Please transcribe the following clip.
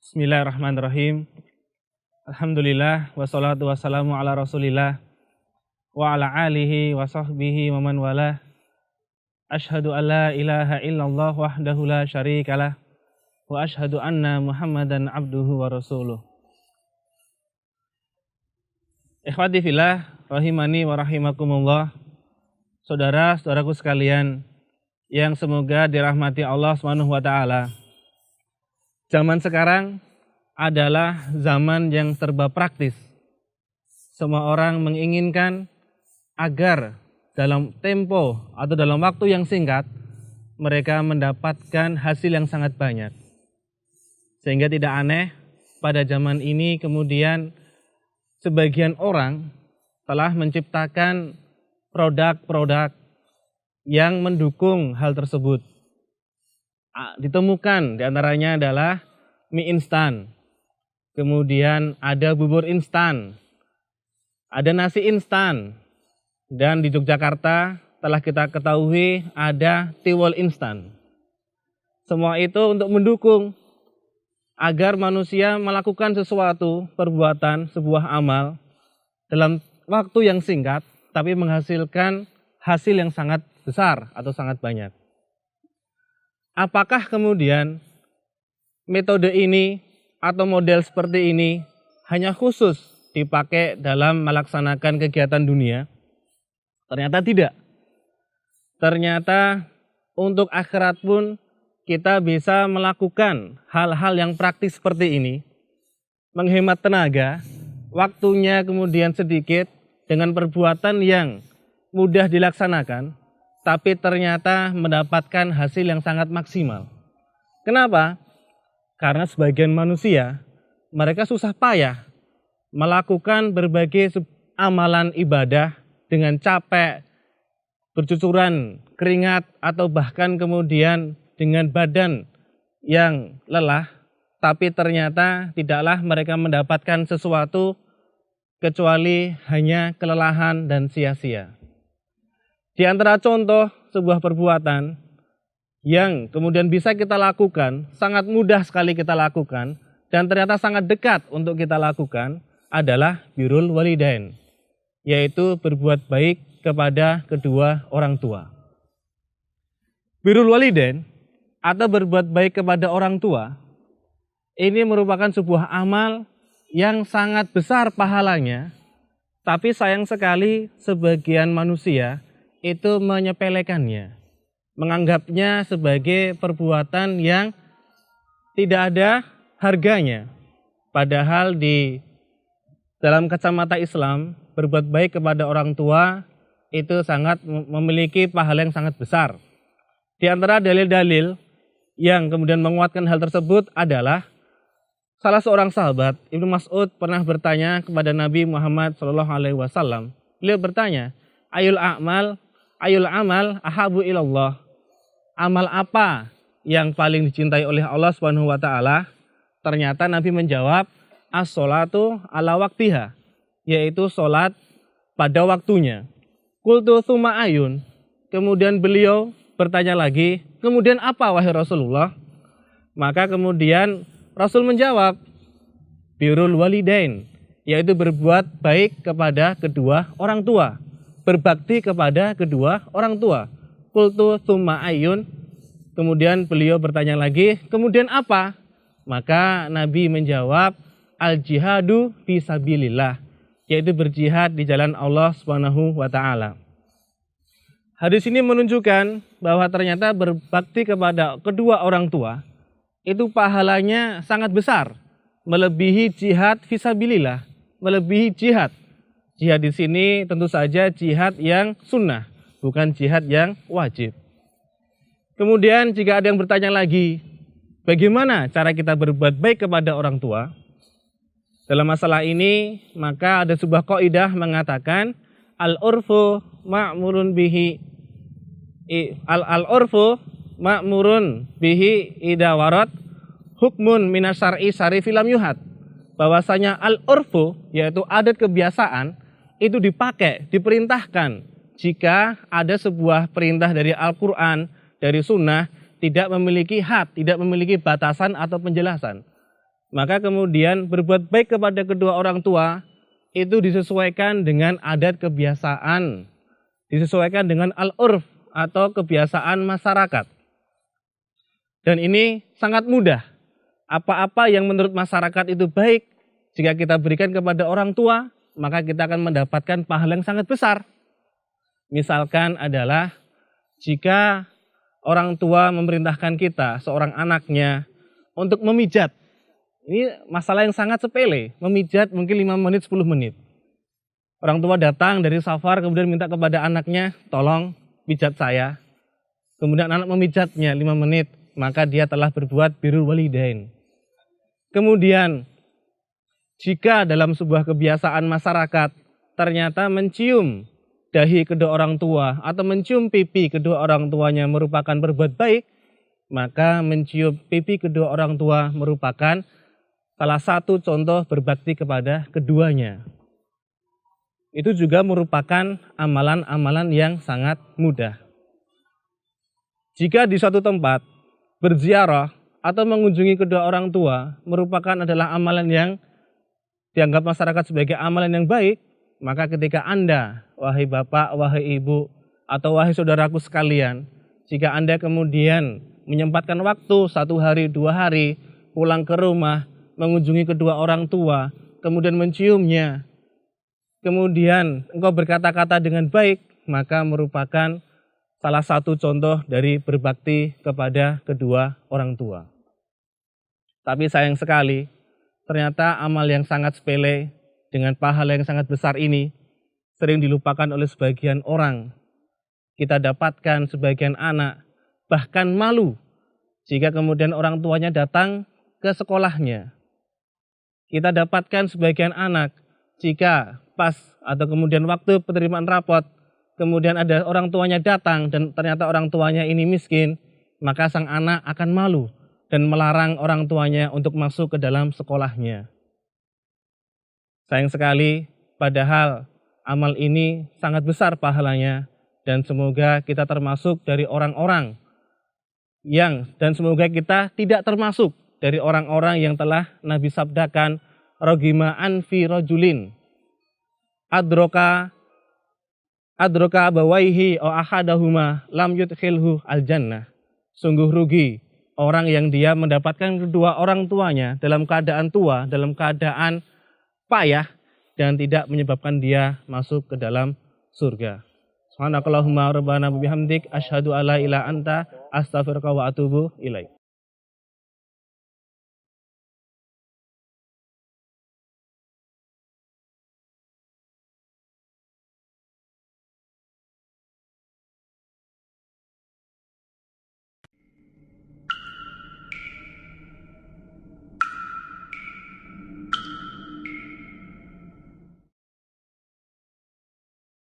Bismillahirrahmanirrahim. Alhamdulillah wassalatu wassalamu ala Rasulillah wa ala alihi wa sahbihi wa man walah. Asyhadu an la ilaha illallah wahdahu la syarikalah wa asyhadu anna Muhammadan abduhu wa rasuluh. Ikhwati fillah rahimani wa rahimakumullah. Saudara-saudaraku sekalian yang semoga dirahmati Allah Subhanahu wa taala. Zaman sekarang adalah zaman yang serba praktis. Semua orang menginginkan agar dalam tempo atau dalam waktu yang singkat mereka mendapatkan hasil yang sangat banyak. Sehingga tidak aneh pada zaman ini kemudian sebagian orang telah menciptakan produk-produk yang mendukung hal tersebut. Ditemukan diantaranya adalah mie instan, kemudian ada bubur instan, ada nasi instan, dan di Yogyakarta telah kita ketahui ada tiwul instan. Semua itu untuk mendukung agar manusia melakukan sesuatu perbuatan, sebuah amal dalam waktu yang singkat tapi menghasilkan hasil yang sangat besar atau sangat banyak. Apakah kemudian metode ini atau model seperti ini hanya khusus dipakai dalam melaksanakan kegiatan dunia? Ternyata tidak. Ternyata untuk akhirat pun kita bisa melakukan hal-hal yang praktis seperti ini. Menghemat tenaga, waktunya kemudian sedikit dengan perbuatan yang mudah dilaksanakan, tapi ternyata mendapatkan hasil yang sangat maksimal. Kenapa? Karena sebagian manusia, mereka susah payah melakukan berbagai amalan ibadah dengan capek, bercucuran keringat, atau bahkan kemudian dengan badan yang lelah, tapi ternyata tidaklah mereka mendapatkan sesuatu kecuali hanya kelelahan dan sia-sia. Di antara contoh sebuah perbuatan yang kemudian bisa kita lakukan, sangat mudah sekali kita lakukan, dan ternyata sangat dekat untuk kita lakukan adalah birrul walidain, yaitu berbuat baik kepada kedua orang tua. Birrul walidain atau berbuat baik kepada orang tua, ini merupakan sebuah amal yang sangat besar pahalanya, tapi sayang sekali sebagian manusia itu menyepelekannya, menganggapnya sebagai perbuatan yang tidak ada harganya. Padahal di dalam kacamata Islam, berbuat baik kepada orang tua itu sangat memiliki pahala yang sangat besar. Di antara dalil-dalil yang kemudian menguatkan hal tersebut adalah salah seorang sahabat, Ibnu Mas'ud, pernah bertanya kepada Nabi Muhammad SAW. Beliau bertanya, Ayul amal ahabu ilallah. Amal apa yang paling dicintai oleh Allah Subhanahu wa taala? Ternyata Nabi menjawab, as-sholatu ala waktiha, yaitu sholat pada waktunya. Qultu tsumma ayun. Kemudian beliau bertanya lagi, kemudian apa wahai Rasulullah? Maka kemudian Rasul menjawab, birrul walidain, yaitu berbuat baik kepada kedua orang tua. Berbakti kepada kedua orang tua. Qultu tsumma ayun. Kemudian beliau bertanya lagi, kemudian apa? Maka Nabi menjawab, al-jihadu fisabilillah, yaitu berjihad di jalan Allah Subhanahu wa taala. Hadis ini menunjukkan bahwa ternyata berbakti kepada kedua orang tua itu pahalanya sangat besar, melebihi jihad fisabilillah, melebihi jihad. Jihad di sini tentu saja jihad yang sunnah, bukan jihad yang wajib. Kemudian jika ada yang bertanya lagi, bagaimana cara kita berbuat baik kepada orang tua? Dalam masalah ini, maka ada sebuah kaidah mengatakan, al-urfu ma'murun bihi al-urfu ma'murun bihi idawarat hukmun minas syar'i syarifi lam yuhad. Bahwasanya al-urfu, yaitu adat kebiasaan, itu dipakai, diperintahkan jika ada sebuah perintah dari Al-Quran, dari sunnah, tidak memiliki had, tidak memiliki batasan atau penjelasan. Maka kemudian berbuat baik kepada kedua orang tua itu disesuaikan dengan adat kebiasaan, disesuaikan dengan al-urf atau kebiasaan masyarakat. Dan ini sangat mudah. Apa-apa yang menurut masyarakat itu baik, jika kita berikan kepada orang tua, maka kita akan mendapatkan pahala yang sangat besar. Misalkan adalah jika orang tua memerintahkan kita, seorang anaknya, untuk memijat. Ini masalah yang sangat sepele, memijat mungkin 5 menit, 10 menit. Orang tua datang dari safar kemudian minta kepada anaknya, tolong pijat saya. Kemudian anak memijatnya 5 menit, maka dia telah berbuat birrul walidain. Kemudian, jika dalam sebuah kebiasaan masyarakat ternyata mencium dahi kedua orang tua atau mencium pipi kedua orang tuanya merupakan berbuat baik, maka mencium pipi kedua orang tua merupakan salah satu contoh berbakti kepada keduanya. Itu juga merupakan amalan-amalan yang sangat mudah. Jika di suatu tempat berziarah atau mengunjungi kedua orang tua merupakan adalah amalan yang dianggap masyarakat sebagai amalan yang baik, maka ketika Anda, wahai bapak, wahai ibu, atau wahai saudaraku sekalian, jika Anda kemudian menyempatkan waktu 1 hari, 2 hari, pulang ke rumah, mengunjungi kedua orang tua, kemudian menciumnya, kemudian engkau berkata-kata dengan baik, maka merupakan salah satu contoh dari berbakti kepada kedua orang tua. Tapi sayang sekali, ternyata amal yang sangat sepele dengan pahala yang sangat besar ini sering dilupakan oleh sebagian orang. Kita dapatkan sebagian anak bahkan malu jika kemudian orang tuanya datang ke sekolahnya. Kita dapatkan sebagian anak jika pas atau kemudian waktu penerimaan rapot, kemudian ada orang tuanya datang dan ternyata orang tuanya ini miskin, maka sang anak akan malu dan melarang orang tuanya untuk masuk ke dalam sekolahnya. Sayang sekali, padahal amal ini sangat besar pahalanya dan semoga kita termasuk dari orang-orang dan semoga kita tidak termasuk dari orang-orang yang telah Nabi sabdakan, rogima anfi rojulin adroka abawaihi o ahadahuma lam yudkhilhu al-jannah. Sungguh rugi orang yang dia mendapatkan kedua orang tuanya dalam keadaan tua, dalam keadaan payah, dan tidak menyebabkan dia masuk ke dalam surga. Subhanakallahumma rabbana bihamdik asyhadu alla ilaha anta astaghfiruka wa atubu ilaik.